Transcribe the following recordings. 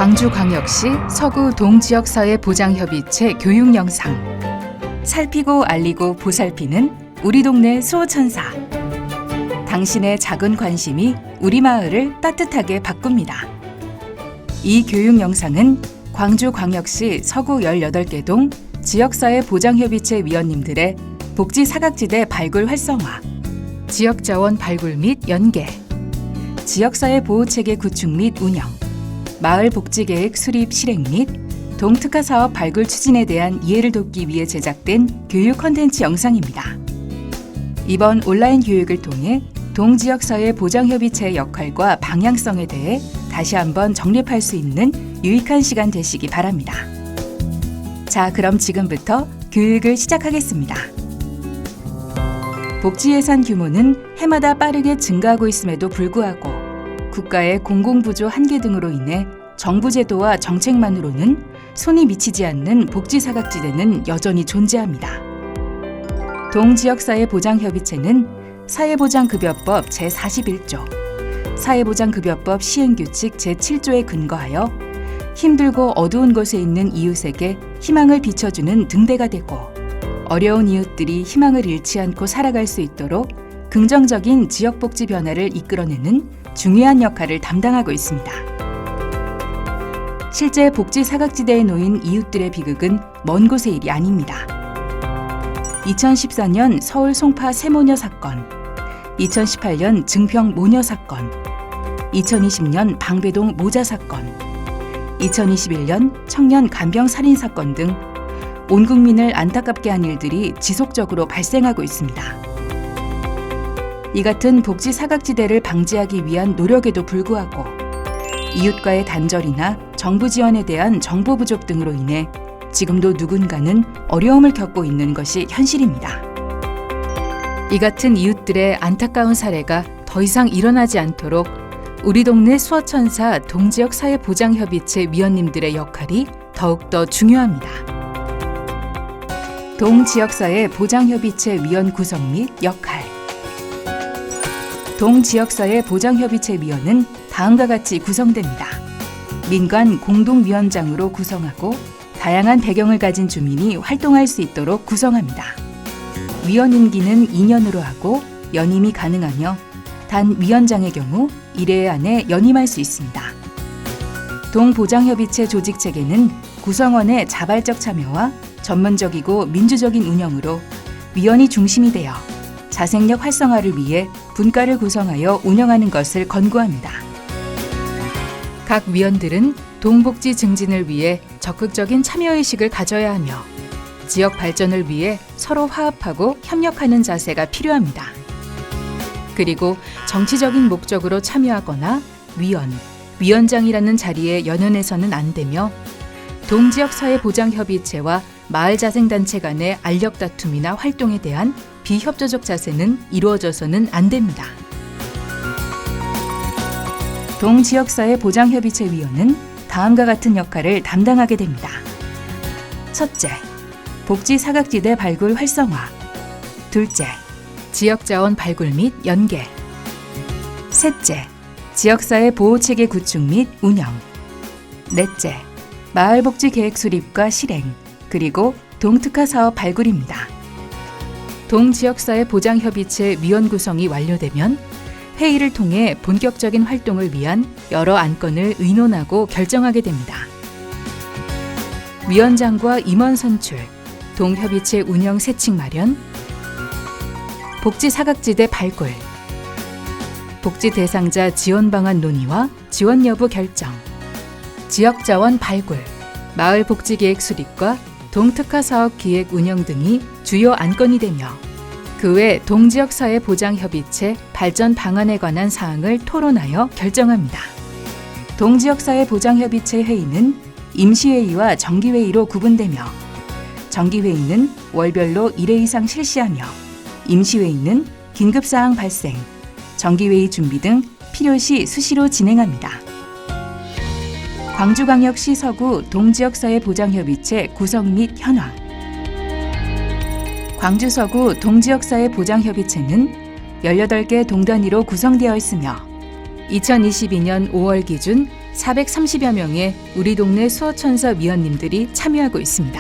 광주광역시 서구 동지역사회보장협의체 교육 영상. 살피고 알리고 보살피는 우리 동네 수호천사. 당신의 작은 관심이 우리 마을을 따뜻하게 바꿉니다. 이 교육 영상은 광주광역시 서구 18개 동 지역사회보장협의체 위원님들의 복지 사각지대 발굴 활성화, 지역자원 발굴 및 연계, 지역사회 보호체계 구축 및 운영, 마을 복지계획 수립 실행 및 동특화 사업 발굴 추진에 대한 이해를 돕기 위해 제작된 교육 콘텐츠 영상입니다. 이번 온라인 교육을 통해 동지역사회 보장협의체의 역할과 방향성에 대해 다시 한번 정립할 수 있는 유익한 시간 되시기 바랍니다. 자, 그럼 지금부터 교육을 시작하겠습니다. 복지 예산 규모는 해마다 빠르게 증가하고 있음에도 불구하고 국가의 공공부조 한계 등으로 인해 정부 제도와 정책만으로는 손이 미치지 않는 복지 사각지대는 여전히 존재합니다. 동지역사회보장협의체는 사회보장급여법 제41조, 사회보장급여법 시행규칙 제7조에 근거하여 힘들고 어두운 곳에 있는 이웃에게 희망을 비춰주는 등대가 되고 어려운 이웃들이 희망을 잃지 않고 살아갈 수 있도록 긍정적인 지역복지 변화를 이끌어내는 중요한 역할을 담당하고 있습니다. 실제 복지 사각지대에 놓인 이웃들의 비극은 먼 곳의 일이 아닙니다. 2014년 서울 송파 세모녀 사건, 2018년 증평 모녀 사건, 2020년 방배동 모자 사건, 2021년 청년 간병 살인 사건 등 온 국민을 안타깝게 한 일들이 지속적으로 발생하고 있습니다. 이 같은 복지 사각지대를 방지하기 위한 노력에도 불구하고 이웃과의 단절이나 정부 지원에 대한 정보 부족 등으로 인해 지금도 누군가는 어려움을 겪고 있는 것이 현실입니다. 이 같은 이웃들의 안타까운 사례가 더 이상 일어나지 않도록 우리 동네 수호천사 동지역사회보장협의체 위원님들의 역할이 더욱더 중요합니다. 동지역사회보장협의체 위원 구성 및 역할. 동지역사회보장협의체 위원은 다음과 같이 구성됩니다. 민관 공동위원장으로 구성하고 다양한 배경을 가진 주민이 활동할 수 있도록 구성합니다. 위원 임기는 2년으로 하고 연임이 가능하며 단 위원장의 경우 1회 안에 연임할 수 있습니다. 동보장협의체 조직체계는 구성원의 자발적 참여와 전문적이고 민주적인 운영으로 위원이 중심이 되어 자생력 활성화를 위해 분과를 구성하여 운영하는 것을 권고합니다. 각 위원들은 동복지 증진을 위해 적극적인 참여의식을 가져야 하며 지역 발전을 위해 서로 화합하고 협력하는 자세가 필요합니다. 그리고 정치적인 목적으로 참여하거나 위원, 위원장이라는 자리에 연연해서는 안 되며 동지역사회보장협의체와 마을자생단체 간의 알력 다툼이나 활동에 대한 비협조적 자세는 이루어져서는 안 됩니다. 동지역사회보장협의체위원은 다음과 같은 역할을 담당하게 됩니다. 첫째, 복지 사각지대 발굴 활성화. 둘째, 지역자원 발굴 및 연계. 셋째, 지역사회 보호체계 구축 및 운영. 넷째, 마을복지 계획 수립과 실행, 그리고 동특화 사업 발굴입니다. 동지역사회보장협의체 위원 구성이 완료되면 회의를 통해 본격적인 활동을 위한 여러 안건을 의논하고 결정하게 됩니다. 위원장과 임원 선출, 동협의체 운영 세칙 마련, 복지 사각지대 발굴, 복지 대상자 지원 방안 논의와 지원 여부 결정, 지역 자원 발굴, 마을 복지 계획 수립과 동특화 사업 기획 운영 등이 주요 안건이 되며 그 외 동지역사회보장협의체 발전 방안에 관한 사항을 토론하여 결정합니다. 동지역사회보장협의체 회의는 임시회의와 정기회의로 구분되며 정기회의는 월별로 1회 이상 실시하며 임시회의는 긴급사항 발생, 정기회의 준비 등 필요시 수시로 진행합니다. 광주광역시 서구 동지역사회보장협의체 구성 및 현황. 광주 서구 동지역사회보장협의체는 18개 동단위로 구성되어 있으며 2022년 5월 기준 430여 명의 우리 동네 수호천사 위원님들이 참여하고 있습니다.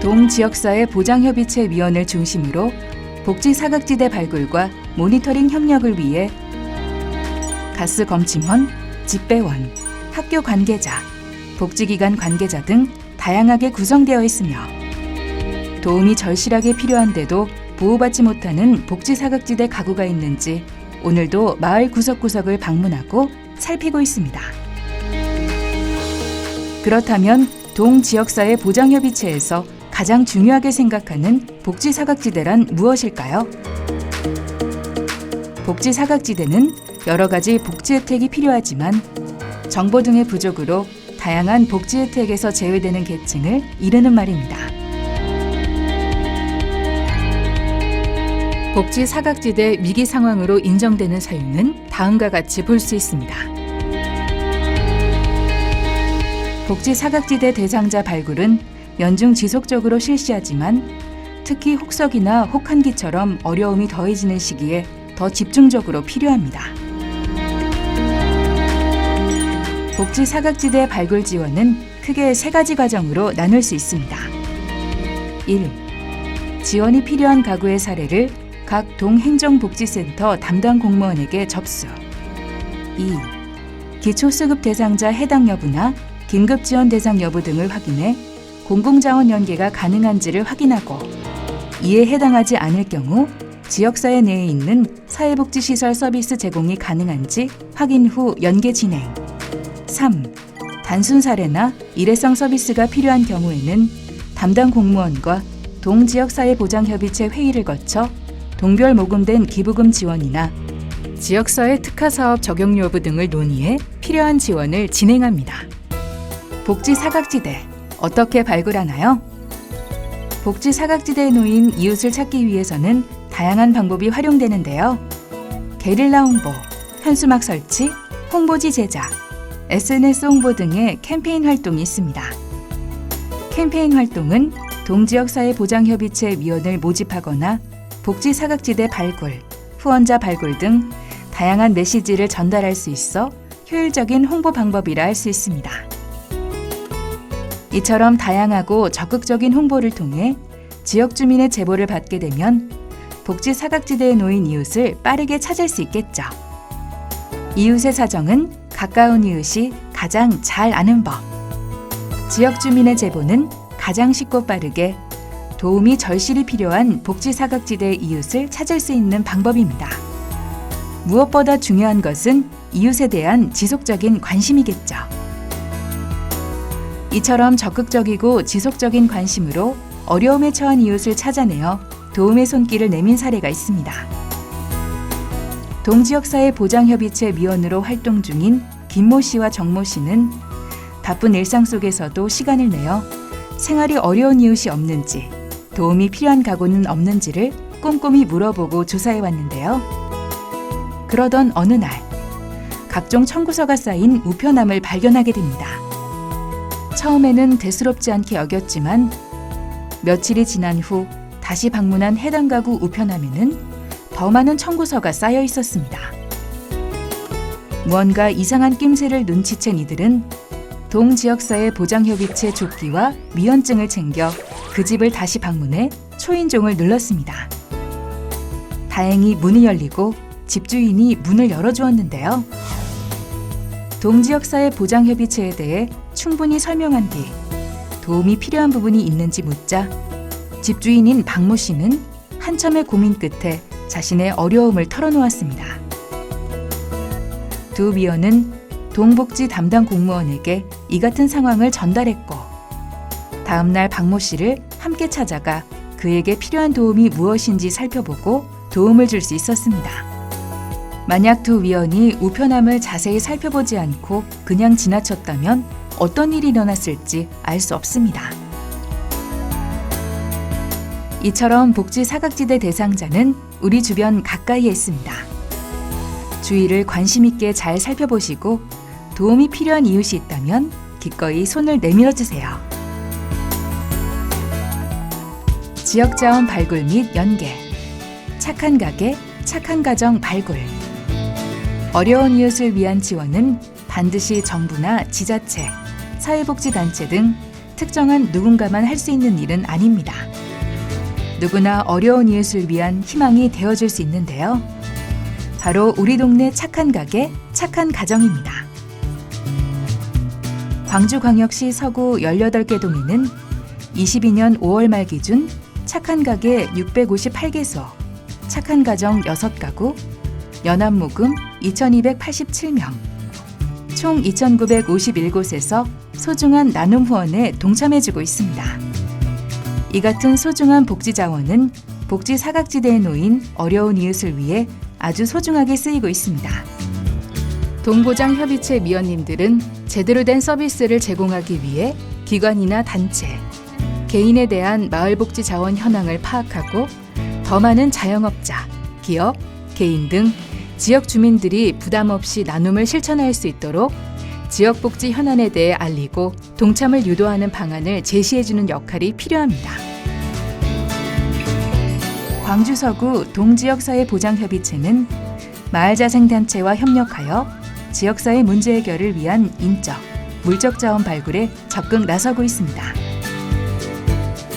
동지역사회 보장협의체 위원을 중심으로 복지 사각지대 발굴과 모니터링 협력을 위해 가스검침원, 집배원, 학교 관계자, 복지기관 관계자 등 다양하게 구성되어 있으며 도움이 절실하게 필요한데도 보호받지 못하는 복지 사각지대 가구가 있는지 오늘도 마을 구석구석을 방문하고 살피고 있습니다. 그렇다면 동지역사회 보장협의체에서 가장 중요하게 생각하는 복지 사각지대란 무엇일까요? 복지 사각지대는 여러 가지 복지 혜택이 필요하지만 정보 등의 부족으로 다양한 복지 혜택에서 제외되는 계층을 이르는 말입니다. 복지 사각지대 위기 상황으로 인정되는 사유는 다음과 같이 볼 수 있습니다. 복지 사각지대 대상자 발굴은 연중 지속적으로 실시하지만 특히 혹석이나 혹한기처럼 어려움이 더해지는 시기에 더 집중적으로 필요합니다. 복지 사각지대 발굴 지원은 크게 3가지 과정으로 나눌 수 있습니다. 1. 지원이 필요한 가구의 사례를 각 동행정복지센터 담당 공무원에게 접수. 2. 기초수급 대상자 해당 여부나 긴급지원 대상 여부 등을 확인해 공공자원 연계가 가능한지를 확인하고 이에 해당하지 않을 경우 지역사회 내에 있는 사회복지시설 서비스 제공이 가능한지 확인 후 연계 진행. 3. 단순 사례나 일회성 서비스가 필요한 경우에는 담당 공무원과 동지역사회보장협의체 회의를 거쳐 동별 모금된 기부금 지원이나 지역사회 특화사업 적용 여부 등을 논의해 필요한 지원을 진행합니다. 복지 사각지대 어떻게 발굴하나요? 복지 사각지대에 놓인 이웃을 찾기 위해서는 다양한 방법이 활용되는데요. 게릴라 홍보, 현수막 설치, 홍보지 제작, SNS 홍보 등의 캠페인 활동이 있습니다. 캠페인 활동은 동지역사회보장협의체 위원을 모집하거나 복지 사각지대 발굴, 후원자 발굴 등 다양한 메시지를 전달할 수 있어 효율적인 홍보 방법이라 할 수 있습니다. 이처럼 다양하고 적극적인 홍보를 통해 지역 주민의 제보를 받게 되면 복지 사각지대에 놓인 이웃을 빠르게 찾을 수 있겠죠. 이웃의 사정은 가까운 이웃이 가장 잘 아는 법. 지역 주민의 제보는 가장 쉽고 빠르게 도움이 절실히 필요한 복지 사각지대의 이웃을 찾을 수 있는 방법입니다. 무엇보다 중요한 것은 이웃에 대한 지속적인 관심이겠죠. 이처럼 적극적이고 지속적인 관심으로 어려움에 처한 이웃을 찾아내어 도움의 손길을 내민 사례가 있습니다. 동지역사회보장협의체 위원으로 활동 중인 김모 씨와 정모 씨는 바쁜 일상 속에서도 시간을 내어 생활이 어려운 이웃이 없는지, 도움이 필요한 가구는 없는지를 꼼꼼히 물어보고 조사해 왔는데요. 그러던 어느 날, 각종 청구서가 쌓인 우편함을 발견하게 됩니다. 처음에는 대수롭지 않게 여겼지만 며칠이 지난 후 다시 방문한 해당 가구 우편함에는 더 많은 청구서가 쌓여 있었습니다. 무언가 이상한 낌새를 눈치챈 이들은 동지역사회보장협의체 조끼와 위원증을 챙겨 그 집을 다시 방문해 초인종을 눌렀습니다. 다행히 문이 열리고 집주인이 문을 열어주었는데요. 동지역사회보장협의체에 대해 충분히 설명한 뒤 도움이 필요한 부분이 있는지 묻자 집주인인 박모 씨는 한참의 고민 끝에 자신의 어려움을 털어놓았습니다. 두 위원은 동복지 담당 공무원에게 이 같은 상황을 전달했고 다음날 박모 씨를 함께 찾아가 그에게 필요한 도움이 무엇인지 살펴보고 도움을 줄 수 있었습니다. 만약 두 위원이 우편함을 자세히 살펴보지 않고 그냥 지나쳤다면 어떤 일이 일어났을지 알 수 없습니다. 이처럼 복지 사각지대 대상자는 우리 주변 가까이에 있습니다. 주위를 관심 있게 잘 살펴보시고 도움이 필요한 이웃이 있다면 기꺼이 손을 내밀어 주세요. 지역자원 발굴 및 연계, 착한 가게, 착한 가정 발굴. 어려운 이웃을 위한 지원은 반드시 정부나 지자체, 사회복지단체 등 특정한 누군가만 할 수 있는 일은 아닙니다. 누구나 어려운 이웃을 위한 희망이 되어줄 수 있는데요. 바로 우리 동네 착한 가게, 착한 가정입니다. 광주광역시 서구 18개 동에는 22년 5월 말 기준 착한 가게 658개소, 착한 가정 6가구, 연합모금 2,287명, 총 2,951곳에서 소중한 나눔 후원에 동참해주고 있습니다. 이 같은 소중한 복지 자원은 복지 사각지대에 놓인 어려운 이웃을 위해 아주 소중하게 쓰이고 있습니다. 동보장협의체 미원님들은 제대로 된 서비스를 제공하기 위해 기관이나 단체, 개인에 대한 마을복지 자원 현황을 파악하고 더 많은 자영업자, 기업, 개인 등 지역 주민들이 부담 없이 나눔을 실천할 수 있도록 지역복지 현안에 대해 알리고 동참을 유도하는 방안을 제시해주는 역할이 필요합니다. 광주 서구 동지역사회보장협의체는 마을자생단체와 협력하여 지역사회 문제 해결을 위한 인적, 물적 자원 발굴에 적극 나서고 있습니다.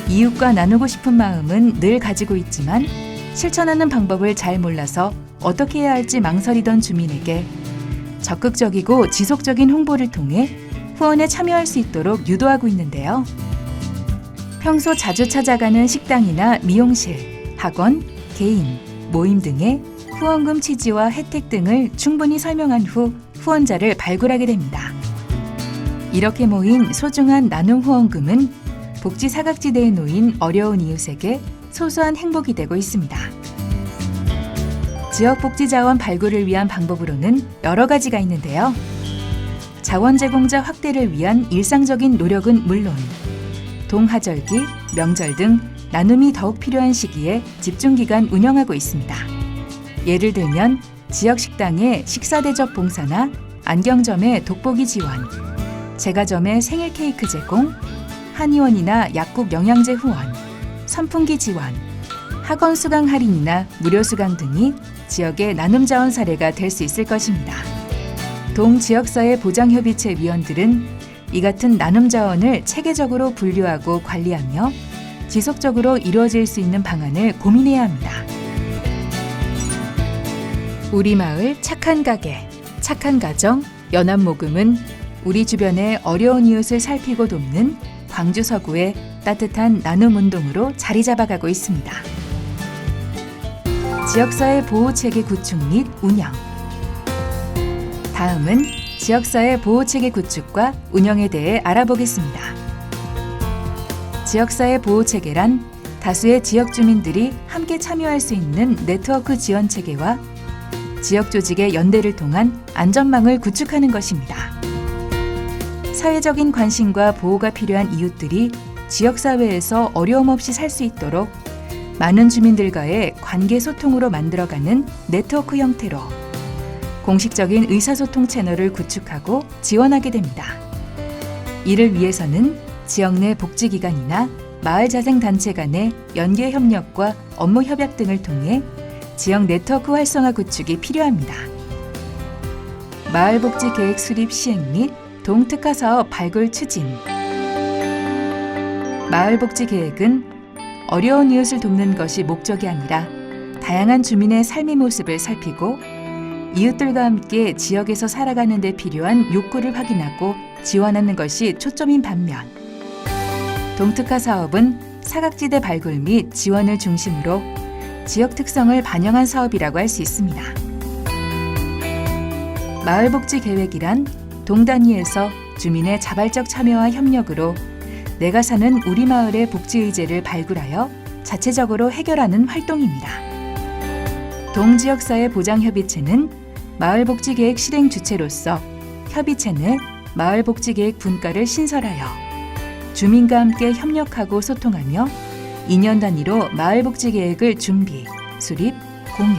이웃과 나누고 싶은 마음은 늘 가지고 있지만 실천하는 방법을 잘 몰라서 어떻게 해야 할지 망설이던 주민에게 적극적이고 지속적인 홍보를 통해 후원에 참여할 수 있도록 유도하고 있는데요. 평소 자주 찾아가는 식당이나 미용실, 학원, 개인, 모임 등의 후원금 취지와 혜택 등을 충분히 설명한 후 후원자를 발굴하게 됩니다. 이렇게 모인 소중한 나눔 후원금은 복지 사각지대에 놓인 어려운 이웃에게 소소한 행복이 되고 있습니다. 지역복지자원 발굴을 위한 방법으로는 여러 가지가 있는데요. 자원 제공자 확대를 위한 일상적인 노력은 물론 동하절기, 명절 등 나눔이 더욱 필요한 시기에 집중기간 운영하고 있습니다. 예를 들면 지역 식당의 식사 대접 봉사나 안경점의 돋보기 지원, 제과점의 생일 케이크 제공, 한의원이나 약국 영양제 후원, 선풍기 지원, 학원 수강 할인이나 무료 수강 등이 지역의 나눔 자원 사례가 될 수 있을 것입니다. 동지역사회 보장협의체 위원들은 이 같은 나눔 자원을 체계적으로 분류하고 관리하며 지속적으로 이루어질 수 있는 방안을 고민해야 합니다. 우리 마을 착한 가게, 착한 가정, 연합모금은 우리 주변의 어려운 이웃을 살피고 돕는 광주 서구의 따뜻한 나눔 운동으로 자리 잡아가고 있습니다. 지역사회 보호체계 구축 및 운영. 다음은 지역사회 보호체계 구축과 운영에 대해 알아보겠습니다. 지역사회 보호체계란 다수의 지역 주민들이 함께 참여할 수 있는 네트워크 지원 체계와 지역 조직의 연대를 통한 안전망을 구축하는 것입니다. 사회적인 관심과 보호가 필요한 이웃들이 지역사회에서 어려움 없이 살 수 있도록 많은 주민들과의 관계 소통으로 만들어가는 네트워크 형태로 공식적인 의사소통 채널을 구축하고 지원하게 됩니다. 이를 위해서는 지역 내 복지기관이나 마을자생단체 간의 연계 협력과 업무 협약 등을 통해 지역 네트워크 활성화 구축이 필요합니다. 마을복지계획 수립 시행 및 동특화사업 발굴 추진. 마을복지계획은 어려운 이웃을 돕는 것이 목적이 아니라 다양한 주민의 삶의 모습을 살피고 이웃들과 함께 지역에서 살아가는 데 필요한 욕구를 확인하고 지원하는 것이 초점인 반면 동특화 사업은 사각지대 발굴 및 지원을 중심으로 지역 특성을 반영한 사업이라고 할 수 있습니다. 마을복지계획이란 동단위에서 주민의 자발적 참여와 협력으로 내가 사는 우리 마을의 복지의제를 발굴하여 자체적으로 해결하는 활동입니다. 동지역사회 보장협의체는 마을복지계획 실행 주체로서 협의체 내 마을복지계획 분과를 신설하여 주민과 함께 협력하고 소통하며 2년 단위로 마을복지계획을 준비, 수립, 공유,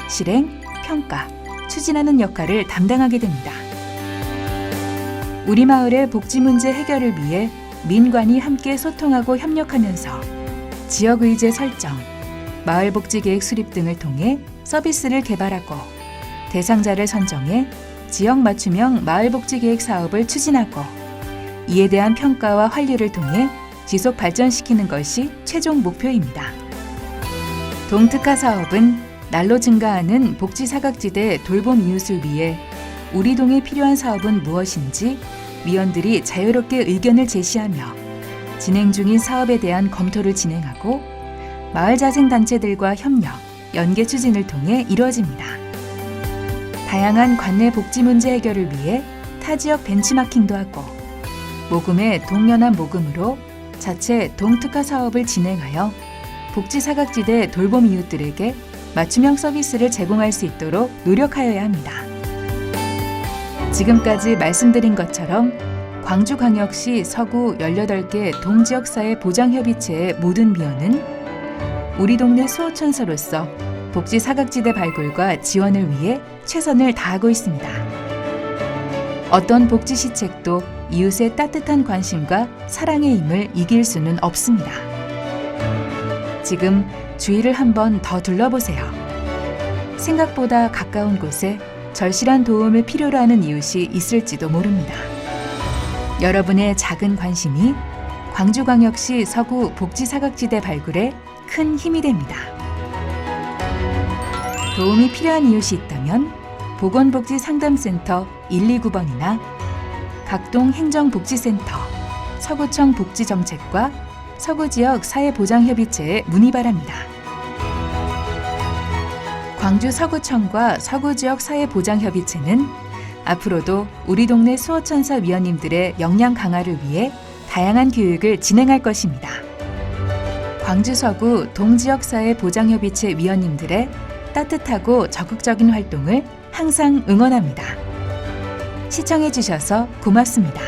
실행, 평가, 추진하는 역할을 담당하게 됩니다. 우리 마을의 복지 문제 해결을 위해 민관이 함께 소통하고 협력하면서 지역의제 설정, 마을복지계획 수립 등을 통해 서비스를 개발하고 대상자를 선정해 지역 맞춤형 마을복지계획 사업을 추진하고 이에 대한 평가와 환류를 통해 지속 발전시키는 것이 최종 목표입니다. 동특화 사업은 날로 증가하는 복지 사각지대 돌봄 이웃을 위해 우리 동에 필요한 사업은 무엇인지 위원들이 자유롭게 의견을 제시하며 진행 중인 사업에 대한 검토를 진행하고 마을자생단체들과 협력, 연계 추진을 통해 이루어집니다. 다양한 관내 복지 문제 해결을 위해 타 지역 벤치마킹도 하고 모금의 동연한 모금으로 자체 동특화 사업을 진행하여 복지 사각지대 돌봄 이웃들에게 맞춤형 서비스를 제공할 수 있도록 노력하여야 합니다. 지금까지 말씀드린 것처럼 광주광역시 서구 18개 동지역사회 보장협의체의 모든 위원은 우리 동네 수호천사로서 복지 사각지대 발굴과 지원을 위해 최선을 다하고 있습니다. 어떤 복지 시책도 이웃의 따뜻한 관심과 사랑의 힘을 이길 수는 없습니다. 지금 주위를 한번 더 둘러보세요. 생각보다 가까운 곳에 절실한 도움을 필요로 하는 이웃이 있을지도 모릅니다. 여러분의 작은 관심이 광주광역시 서구 복지사각지대 발굴에 큰 힘이 됩니다. 도움이 필요한 이웃이 있다면 보건복지상담센터 129번이나 각동 행정복지센터, 서구청 복지정책과 서구지역 사회보장협의체에 문의 바랍니다. 광주 서구청과 서구지역 사회보장협의체는 앞으로도 우리 동네 수호천사 위원님들의 역량 강화를 위해 다양한 교육을 진행할 것입니다. 광주 서구 동지역사회보장협의체 위원님들의 따뜻하고 적극적인 활동을 항상 응원합니다. 시청해 주셔서 고맙습니다.